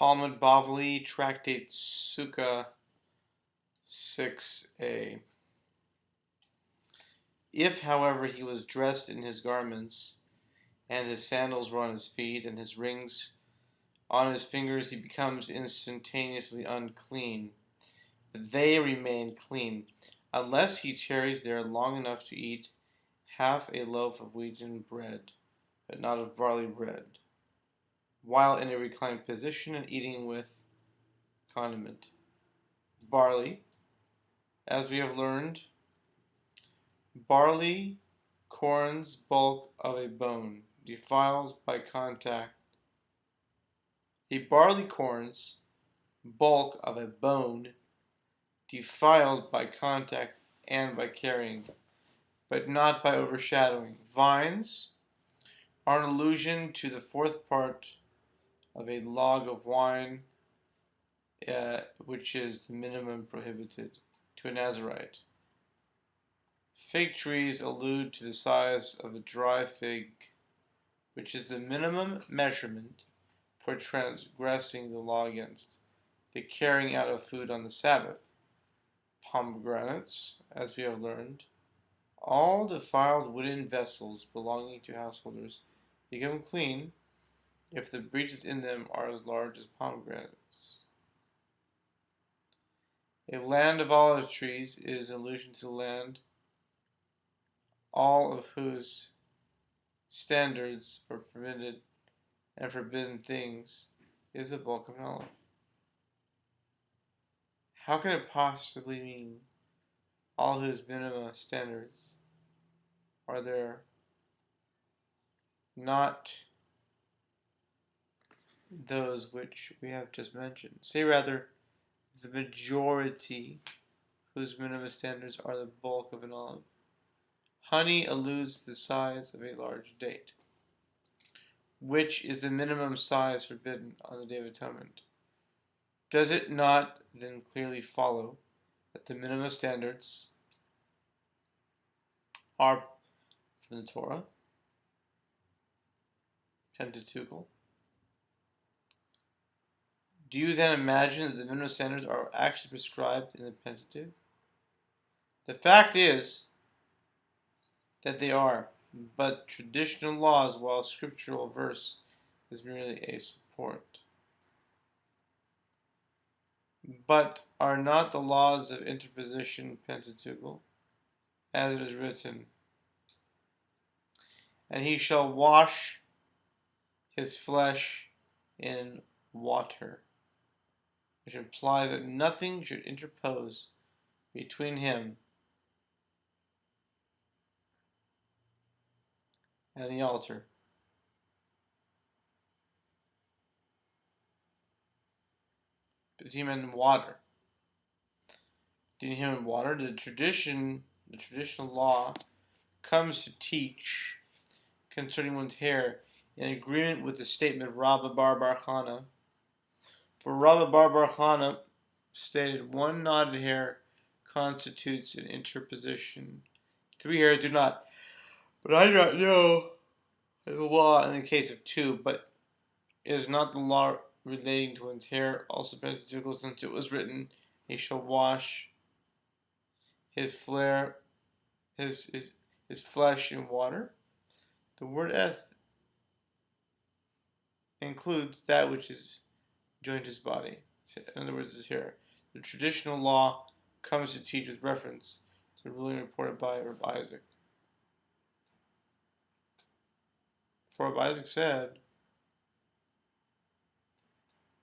Talmud Bavli, Tractate Sukkah 6a. If, however, he was dressed in his garments, and his sandals were on his feet, and his rings on his fingers, he becomes instantaneously unclean. But they remain clean, unless he tarries there long enough to eat half a loaf of wheaten bread, but not of barley bread, while in a reclined position and eating with condiment. Barley, as we have learned, barley corn's bulk of a bone defiles by contact. A barley corn's bulk of a bone defiles by contact and by carrying, but not by overshadowing. Vines are an allusion to the fourth part of a log of wine, which is the minimum prohibited to a Nazarite. Fig trees allude to the size of a dry fig, which is the minimum measurement for transgressing the law against the carrying out of food on the Sabbath. Pomegranates, as we have learned, all defiled wooden vessels belonging to householders become clean if the breaches in them are as large as pomegranates. A land of olive trees is an allusion to the land, all of whose standards for permitted and forbidden things is the bulk of an olive. How can it possibly mean all whose minima standards are there, not those which we have just mentioned? Say rather, the majority whose minima standards are the bulk of an olive. Honey alludes to the size of a large date, which is the minimum size forbidden on the Day of Atonement. Does it not then clearly follow that the minimum standards are from the Torah, Pentateuchal? Do you then imagine that the minimum standards are actually prescribed in the Pentateuch? The fact is that they are, but traditional laws, while scriptural verse is merely a support. But are not the laws of interposition Pentateuchal, as it is written, and he shall wash his flesh in water, which implies that nothing should interpose between him and the altar. Between him and water. Between him and water, the traditional law comes to teach concerning one's hair in agreement with the statement of Rabba bar Chana. For Rabba bar Chana stated, one knotted hair constitutes an interposition. 3 hairs do not. But I do not know the law in the case of 2, but it is not the law relating to one's hair, also Pentateuchal, since it was written, he shall wash his flesh in water. The word eth includes that which is joined to his body. In other words, his hair. The traditional law comes to teach with reference to the ruling reported by Rabbi Isaac. For Rabbi Isaac said,